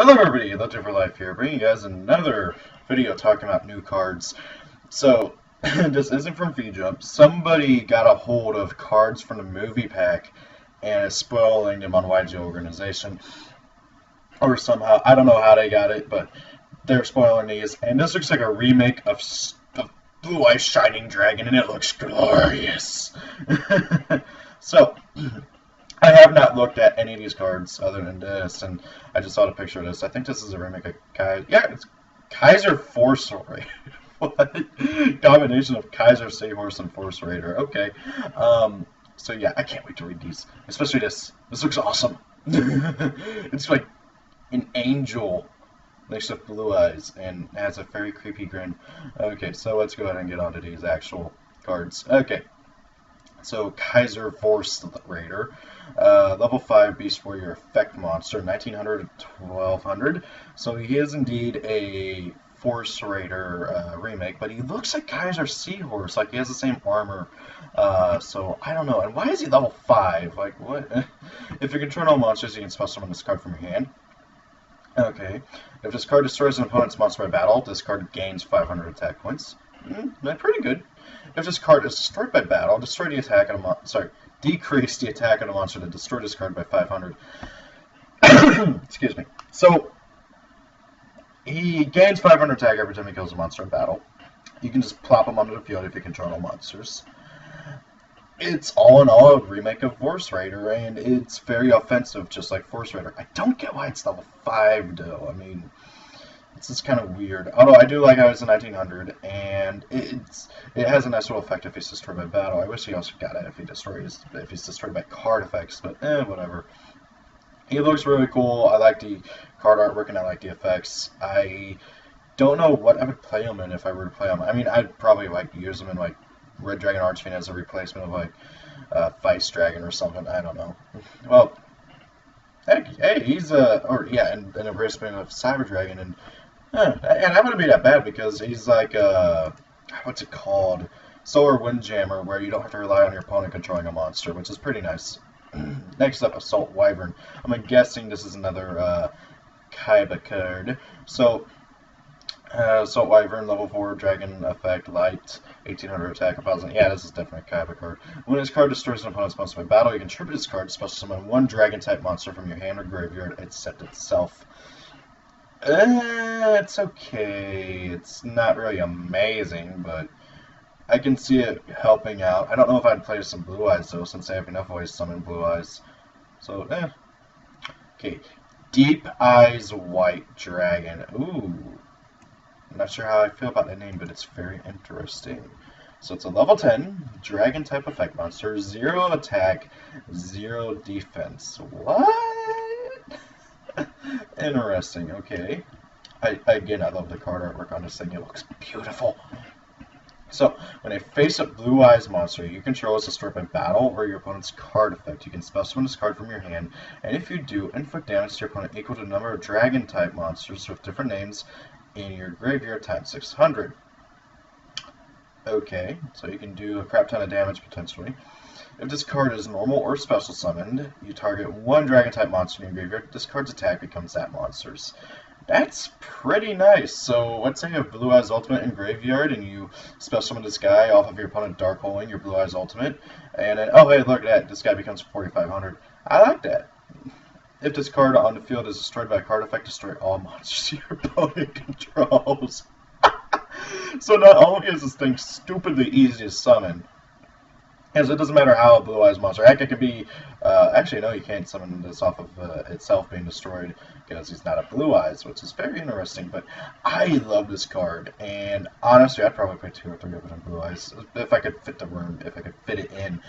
Hello everybody, Legend for Life here, bringing you guys another video talking about new cards. So, this isn't from VJump. Somebody got a hold of cards from the movie pack and is spoiling them on YG Organization. Or somehow, I don't know how they got it, but they're spoiling these. And this looks like a remake of Blue Eyes Shining Dragon, and it looks glorious. So, I have not looked at any of these cards other than this, and I just saw a picture of this. I think this is a remake of Yeah, it's Kaiser Force Raider. What? Combination of Kaiser Seahorse and Force Raider. Okay. So yeah, I can't wait to read these. Especially this. This looks awesome. It's like an angel next to blue eyes and has a very creepy grin. Okay, so let's go ahead and get on to these actual cards. Okay. So Kaiser Force Raider, level 5 Beast Warrior effect monster, 1900 to 1200. So he is indeed a Force Raider remake, but he looks like Kaiser Seahorse, like he has the same armor. So I don't know. And why is he level 5? Like what? If you control all monsters, you can special summon this card from your hand. Okay. If this card destroys an opponent's monster by battle, this card gains 500 attack points. Pretty good. If this card is destroyed by battle, destroy the attack on a decrease the attack on a monster to destroy this card by 500. Excuse me. So he gains 500 attack every time he kills a monster in battle. You can just plop him onto the field if you control all monsters. It's all in all a remake of Force Raider, and it's very offensive, just like Force Raider. I don't get why it's level 5, though. I mean, it's just kind of weird. Although I do like how it's a 1900, and it has a nice little effect if he's destroyed by battle. I wish he also got it if he's destroyed by card effects, but whatever. He looks really cool. I like the card artwork and I like the effects. I don't know what I would play him in if I were to play him. I mean, I'd probably use him in Red Dragon Archfiend as a replacement of Vice Dragon or something. I don't know. Well, hey, he's and a replacement of Cyber Dragon, and that wouldn't be that bad because he's like what's it called? Solar Windjammer, where you don't have to rely on your opponent controlling a monster, which is pretty nice. Next up, Assault Wyvern. I'm guessing this is another Kaiba card. So, Assault Wyvern, level 4, Dragon Effect, Light, 1800 attack, 1000. Yeah, this is definitely a Kaiba card. When this card destroys an opponent's monster by battle, you can tribute this card to special summon one Dragon-type monster from your hand or graveyard except itself. It's okay. It's not really amazing, but I can see it helping out. I don't know if I'd play some Blue Eyes, though, since I have enough ways to summon Blue Eyes. So, Okay. Deep Eyes White Dragon. Ooh. I'm not sure how I feel about that name, but it's very interesting. So it's a level 10 Dragon-type effect monster. 0 attack, 0 defense. What? Interesting, okay. Again, I love the card artwork on this thing. It looks beautiful. So, when a face-up Blue Eyes monster you control is destroyed by battle or your opponent's card effect, you can special summon this card from your hand, and if you do, inflict damage to your opponent equal to the number of Dragon-type monsters with different names in your graveyard times 600. Okay, so you can do a crap ton of damage potentially. If this card is normal or special summoned, you target one Dragon-type monster in your graveyard. This card's attack becomes that monster's. That's pretty nice. So let's say you have Blue Eyes Ultimate in graveyard and you special summon this guy off of your opponent Dark Holing your Blue Eyes Ultimate, and then, oh hey, look at that, this guy becomes 4500. I like that. If this card on the field is destroyed by a card effect, destroy all monsters your opponent controls. So not only is this thing stupidly easy to summon, as it doesn't matter how a Blue Eyes monster. Heck, it could be. Actually, no, you can't summon this off of itself being destroyed because he's not a Blue Eyes, which is very interesting. But I love this card, and honestly, I'd probably play 2 or 3 of it in Blue Eyes if I could fit the room, if I could fit it in,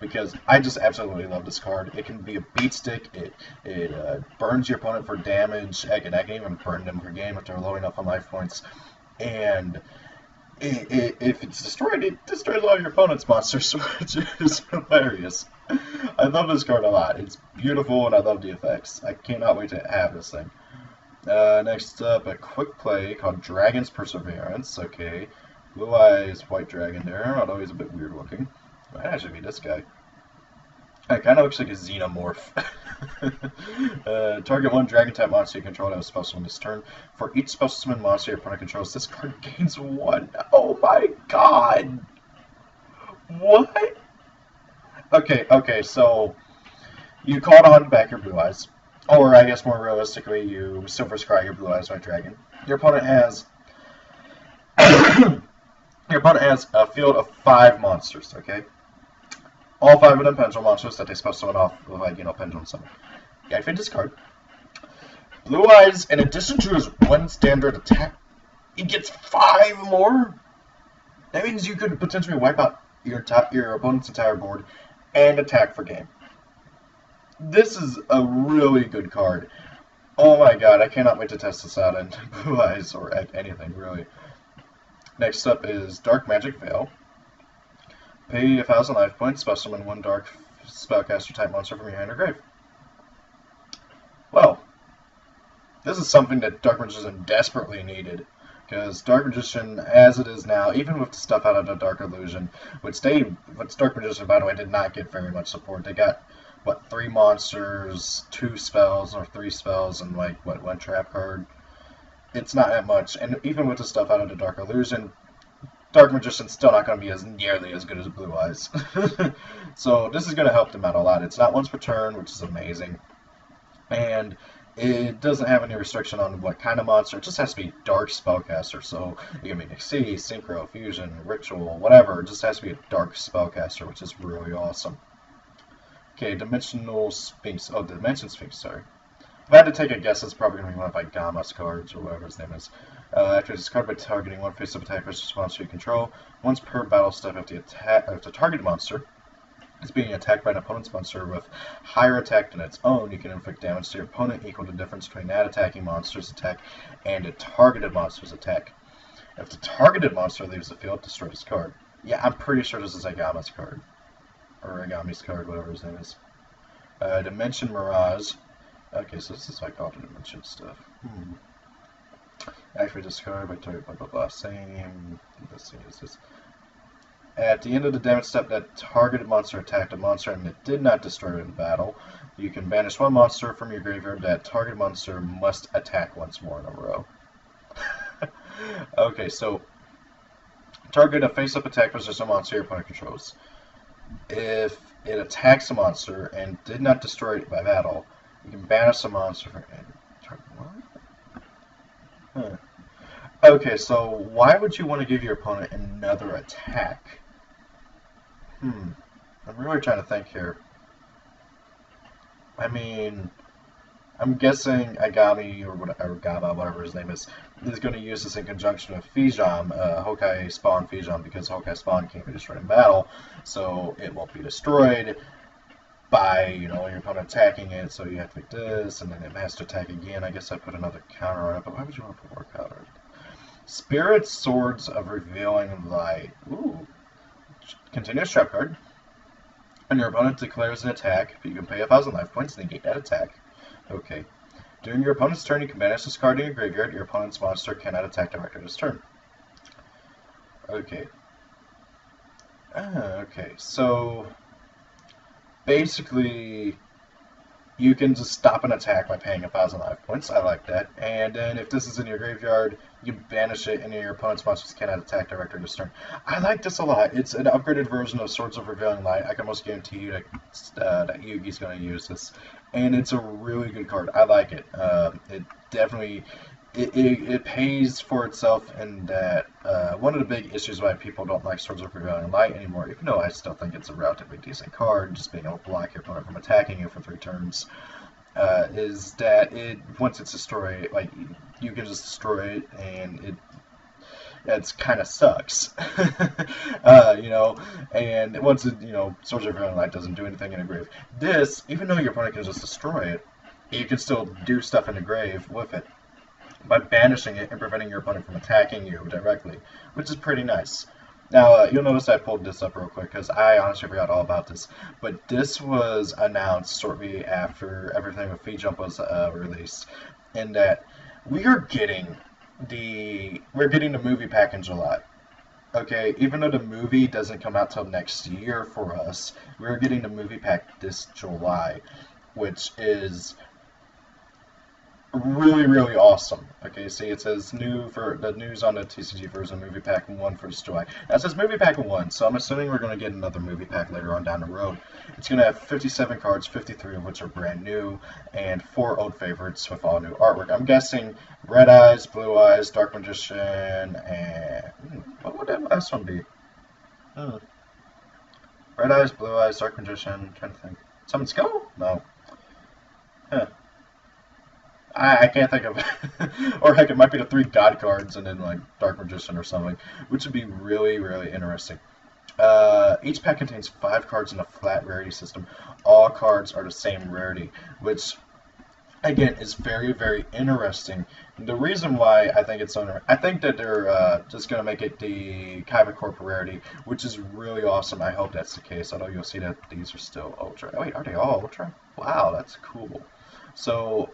because I just absolutely love this card. It can be a beat stick. It burns your opponent for damage. Heck, and I can even burn them per game if they're low enough on life points, and if it's destroyed, it destroys all your opponent's monsters, which is hilarious. I love this card a lot. It's beautiful, and I love the effects. I cannot wait to have this thing. Next up, a quick play called Dragon's Perseverance. Okay, Blue Eyes, White Dragon there, although he's a bit weird looking. Might actually be this guy. It kind of looks like a xenomorph. Target one dragon type monster you control that has special summon this turn. For each special summon monster your opponent controls, this card gains one. Oh my god! What? Okay, so you called on back your blue eyes. Or I guess more realistically, you silver scry your blue eyes white dragon. Your opponent has your opponent has a field of 5 monsters, okay? All 5 of them pendulum monsters that they special summon off of, like, pendulum summon. You activate this card. Blue Eyes, in addition to his 1 standard attack, he gets 5 more? That means you could potentially wipe out your opponent's entire board and attack for game. This is a really good card. Oh my god, I cannot wait to test this out in Blue Eyes or anything, really. Next up is Dark Magic Veil. Pay 1,000 life points, special summon 1 dark spellcaster type monster from your hand or grave. Well, this is something that Dark Magician desperately needed. Because Dark Magician, as it is now, even with the stuff out of the Dark Illusion, which Dark Magician, by the way, did not get very much support. They got, what, 3 monsters, 2 spells, or 3 spells, and, like, what, 1 trap card? It's not that much. And even with the stuff out of the Dark Illusion, Dark Magician's still not going to be nearly as good as Blue Eyes. So this is going to help them out a lot. It's not once per turn, which is amazing. And it doesn't have any restriction on what kind of monster. It just has to be Dark Spellcaster. So it can be Nixie, Synchro, Fusion, Ritual, whatever. It just has to be a Dark Spellcaster, which is really awesome. Okay, Dimensional Sphinx. Oh, Dimension Sphinx, sorry. If I had to take a guess, it's probably going to be one of like Gamma's cards or whatever his name is. After discard by targeting 1 face-up attack versus monster you control, once per battle step, if the target monster is being attacked by an opponent's monster with higher attack than its own, you can inflict damage to your opponent equal to the difference between that attacking monster's attack and a targeted monster's attack. If the targeted monster leaves the field, destroy this card. Yeah, I'm pretty sure this is Agami's card. Or Agami's card, whatever his name is. Dimension Mirage. Okay, so this is like all the dimension stuff. Activate discard by target blah blah blah. Same. Let's see, is this. At the end of the damage step, that targeted monster attacked a monster and it did not destroy it in battle. You can banish 1 monster from your graveyard. That target monster must attack once more in a row. Okay, so target a face-up attack versus a monster your opponent controls. If it attacks a monster and did not destroy it by battle, you can banish a monster from it. Huh. Okay, so why would you want to give your opponent another attack? I'm really trying to think here. I mean, I'm guessing Agami or Gamma, whatever his name is going to use this in conjunction with Fijam, Hokai Spawn Fijam, because Hokai Spawn can't be destroyed in battle, so it won't be destroyed by, your opponent attacking it, so you have to make this, and then it has to attack again. I guess I put another counter on it, but why would you want to put more counters? Spirit Swords of Revealing Light. Ooh. Continuous trap card. When your opponent declares an attack, you can pay 1,000 life points to negate that attack. Okay. During your opponent's turn, you can banish this card in your graveyard. Your opponent's monster cannot attack directly this turn. Okay. Okay, so basically, you can just stop an attack by paying 1,000 life points. I like that. And then if this is in your graveyard, you banish it and your opponent's monsters cannot attack directly this turn. I like this a lot. It's an upgraded version of Swords of Revealing Light. I can almost guarantee you that Yugi's going to use this. And it's a really good card. I like it. It definitely... It pays for itself in that one of the big issues why people don't like Swords of Revealing Light anymore, even though I still think it's a relatively decent card, just being able to block your opponent from attacking you for 3 turns, is that once it's destroyed, like, you can just destroy it, and it kind of sucks. And once it, Swords of Revealing Light doesn't do anything in a grave. This, even though your opponent can just destroy it, you can still do stuff in the grave with it by banishing it and preventing your opponent from attacking you directly, which is pretty nice. Now, you'll notice I pulled this up real quick because I honestly forgot all about this, but this was announced shortly after everything with Feed Jump was released, in that we're getting the movie pack in July. Okay, even though the movie doesn't come out till next year for us, we're getting the movie pack this July, which is really, really awesome. Okay, see, it says new for the news on the TCG version movie pack 1 for this July. Now it says movie pack 1, so I'm assuming we're going to get another movie pack later on down the road. It's going to have 57 cards, 53 of which are brand new, and 4 old favorites with all new artwork. I'm guessing Red Eyes, Blue Eyes, Dark Magician, and what would that last one be? Hmm. Red Eyes, Blue Eyes, Dark Magician. I'm trying to think. Summon Skull? No. Huh. I can't think of it. Or heck, it might be the 3 God cards and then like Dark Magician or something, which would be really, really interesting. Each pack contains 5 cards in a flat rarity system. All cards are the same rarity, which again is very, very interesting. The reason why I think it's so I think that they're just gonna make it the Kaiba Corp rarity, which is really awesome. I hope that's the case. Although you'll see that these are still Ultra. Oh, wait, are they all Ultra? Wow, that's cool. So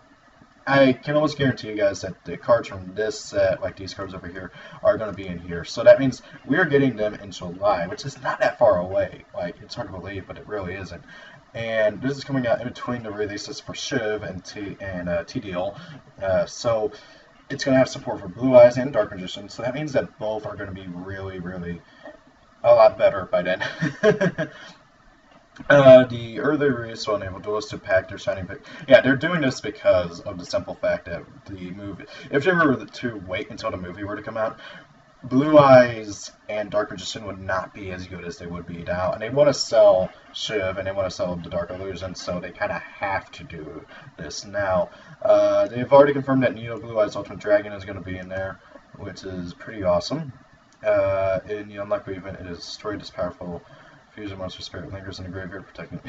I can almost guarantee you guys that the cards from this set, like these cards over here, are going to be in here. So that means we're getting them in July, which is not that far away. Like, it's hard to believe, but it really isn't. And this is coming out in between the releases for Shiv and TDL. So it's going to have support for Blue Eyes and Dark Magician. So that means that both are going to be really, really a lot better by then. The early release will enable duelists to pack their shining pick. Yeah, they're doing this because of the simple fact that the movie, if they were to wait until the movie were to come out, Blue Eyes and Dark Magician would not be as good as they would be now. And they want to sell Shiv and they want to sell the Dark Illusion, so they kind of have to do this now. They've already confirmed that Neo Blue Eyes Ultimate Dragon is going to be in there, which is pretty awesome. In the Unlucky event, it is destroyed as powerful. Fusion monster spirit lingers in the graveyard protecting.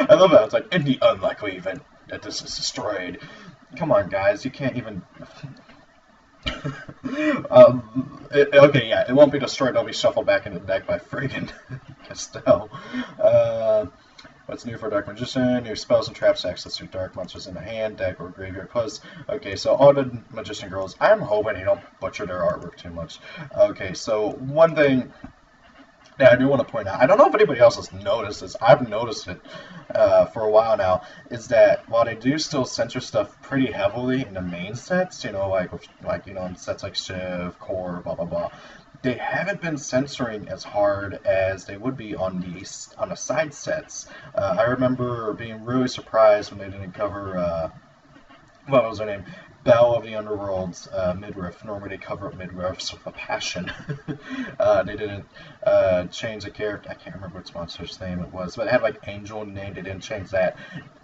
I love that. It's like, in the unlikely event that this is destroyed. Come on, guys. You can't even. Okay, yeah, it won't be destroyed. It'll be shuffled back into the deck by friggin' Castell. What's new for Dark Magician? New spells and traps access to dark monsters in the hand, deck, or graveyard. Plus, okay, so all the Magician girls, I'm hoping they don't butcher their artwork too much. Okay, so one thing. Yeah, I do want to point out, I don't know if anybody else has noticed this, I've noticed it for a while now, is that while they do still censor stuff pretty heavily in the main sets, you know, like you know, in sets like Shiv, Core, blah, blah, blah, they haven't been censoring as hard as they would be on the side sets. I remember being really surprised when they didn't cover, what was her name? Belle of the Underworld's midriff. Normally they cover up midriffs with a passion. They didn't change the character. I can't remember which monster's name it was, but it had like Angel name. They didn't change that.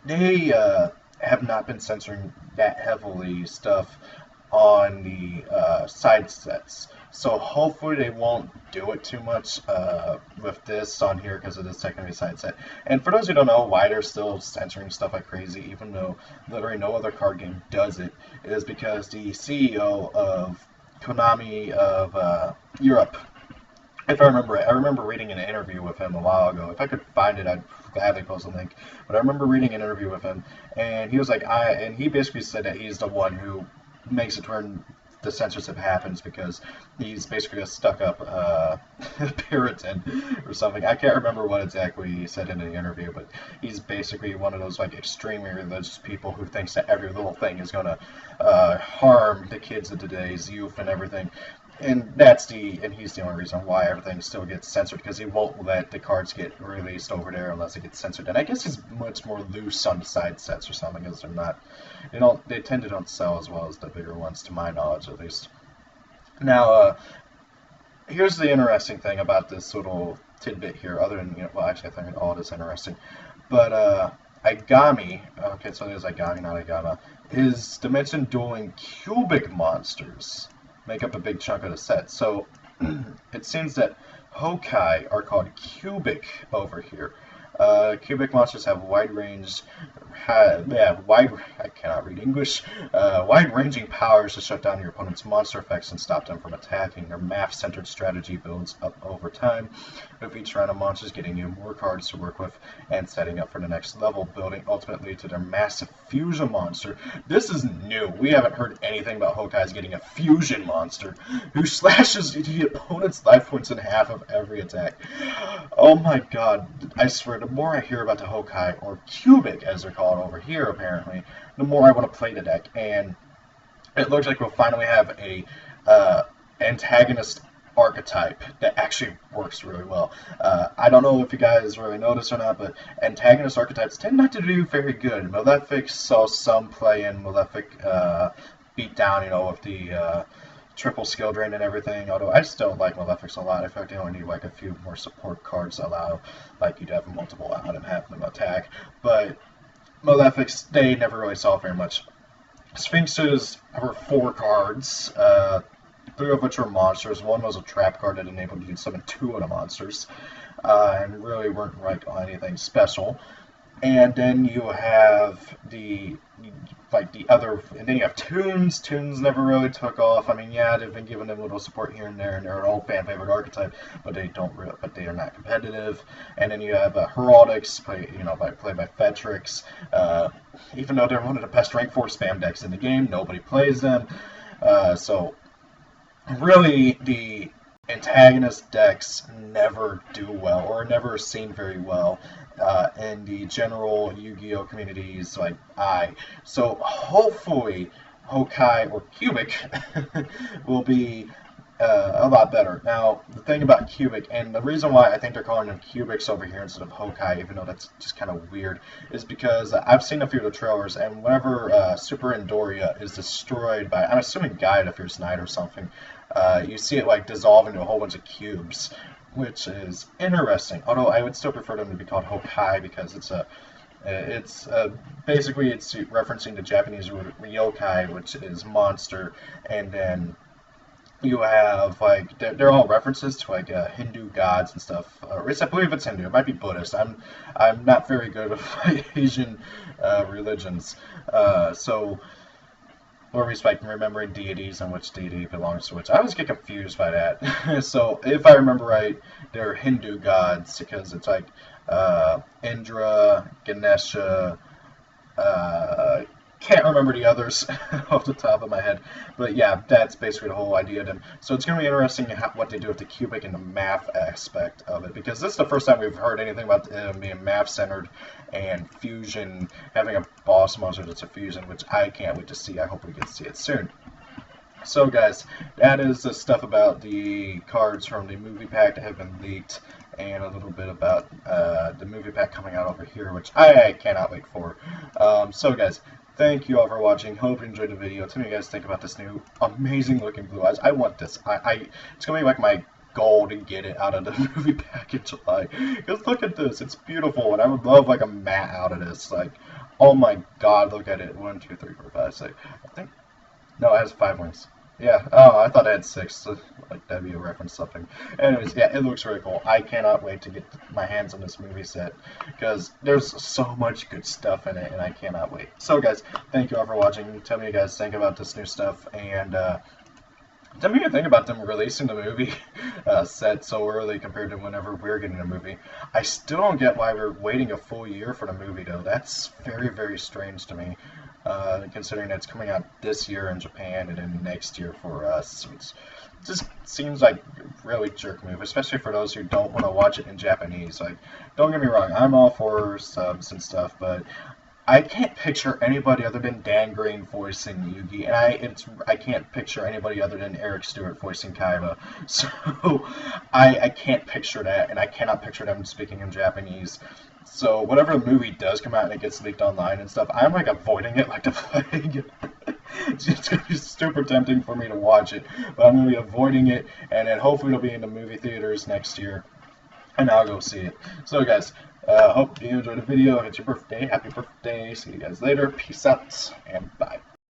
They have not been censoring that heavily stuff on the side sets. So hopefully they won't do it too much with this on here because it is technically a side set. And for those who don't know why they're still censoring stuff like crazy, even though literally no other card game does it, is because the CEO of Konami of Europe, if I remember right, I remember reading an interview with him a while ago. If I could find it, I'd gladly post a link. But I remember reading an interview with him, and he was like, and he basically said that he's the one who makes it when the censorship happens because he's basically a stuck-up Puritan or something. I can't remember what exactly he said in the interview, but he's basically one of those like extremely religious people who thinks that every little thing is going to harm the kids of today's youth and everything. And he's the only reason why everything still gets censored, because he won't let the cards get released over there unless it gets censored. And I guess he's much more loose on the side sets or something, because they're not, they tend to don't sell as well as the bigger ones, to my knowledge at least. Now, here's the interesting thing about this little tidbit here, other than, well, actually I think all this interesting, but Agami, okay, so there's Agami, not Agama, is Dimension Dueling Cubic monsters make up a big chunk of the set. So it seems that Hokai are called cubic over here. Cubic monsters have I cannot read English. Wide-ranging powers to shut down your opponent's monster effects and stop them from attacking. Their math-centered strategy builds up over time, with each round of monsters getting you more cards to work with and setting up for the next level, building ultimately to their massive fusion monster. This is new. We haven't heard anything about Hokai's getting a fusion monster who slashes the opponent's life points in half of every attack. Oh my god, I swear, the more I hear about the Hokai, or Cubic as they're called over here apparently, the more I want to play the deck. And it looks like we'll finally have a antagonist archetype that actually works really well. I don't know if you guys really notice or not, but antagonist archetypes tend not to do very good. Malefic saw some play in Malefic beat down, with the triple skill drain and everything, although I still like Malefics a lot. In fact, they only need like a few more support cards to allow like you to have multiple out and have them attack. But Malefics, they never really saw very much. Sphinxes were 4 cards, 3 of which were monsters. 1 was a trap card that enabled you to summon 2 of the monsters, and really weren't like anything special. And then you have the other, and then you have tunes. Tunes never really took off. I mean, yeah, they've been giving them a little support here and there, and they're an old fan favorite archetype, but they are not competitive. And then you have Heraldics, played by Fetrix. Even though they're one of the best rank 4 spam decks in the game, nobody plays them. So really, the antagonist decks never do well, or never seen very well in the general Yu-Gi-Oh communities so hopefully Hokai or Cubic will be a lot better. Now, the thing about Cubic, and the reason why I think they're calling them Cubics over here instead of Hokai, even though that's just kind of weird, is because I've seen a few of the trailers, and whenever Super Endoria is destroyed by, I'm assuming Gaia the Fierce Knight or something, you see it dissolve into a whole bunch of cubes, which is interesting. Although I would still prefer them to be called Hokai, because basically it's referencing the Japanese word Ryokai, which is monster, and then you have they're all references to Hindu gods and stuff. I believe it's Hindu. It might be Buddhist. I'm not very good with Asian religions, so. Or remembering deities and which deity belongs to which. I always get confused by that. So, if I remember right, they're Hindu gods, because it's Indra, Ganesha, can't remember the others off the top of my head. But yeah, that's basically the whole idea of them. So it's going to be interesting what they do with the Cubic and the math aspect of it, because this is the first time we've heard anything about them being math-centered and fusion, having a boss monster that's a fusion, which I can't wait to see. I hope we get to see it soon. So guys, that is the stuff about the cards from the movie pack that have been leaked, and a little bit about the movie pack coming out over here, which I cannot wait for. So guys, thank you all for watching. Hope you enjoyed the video. Tell me what you guys think about this new amazing looking Blue Eyes. I want this. It's gonna be like my goal to get it out of the movie pack in July. Because look at this, it's beautiful, and I would love a matte out of this. Oh my god, look at it. 1, 2, 3, 4, 5, 6. I think no, it has 5 wings. Yeah. Oh, I thought I had 6. So, that'd be a reference something. Anyways, yeah, it looks really cool. I cannot wait to get my hands on this movie set, because there's so much good stuff in it, and I cannot wait. So, guys, thank you all for watching. Tell me what you guys think about this new stuff, and tell me what you think about them releasing the movie set so early compared to whenever we're getting a movie. I still don't get why we're waiting a full year for the movie, though. That's very, very strange to me. Considering that it's coming out this year in Japan and then next year for us. It just seems like a really jerk move, especially for those who don't want to watch it in Japanese. Don't get me wrong, I'm all for subs and stuff, but I can't picture anybody other than Dan Green voicing Yugi, and I can't picture anybody other than Eric Stewart voicing Kaiba. So I can't picture that, and I cannot picture them speaking in Japanese. So whatever the movie does come out and it gets leaked online and stuff, I'm avoiding it like the plague. It's going to be super tempting for me to watch it, but I'm going to be avoiding it, and then hopefully it'll be in the movie theaters next year, and I'll go see it. So guys, hope you enjoyed the video. If it's your birthday, happy birthday. See you guys later. Peace out, and bye.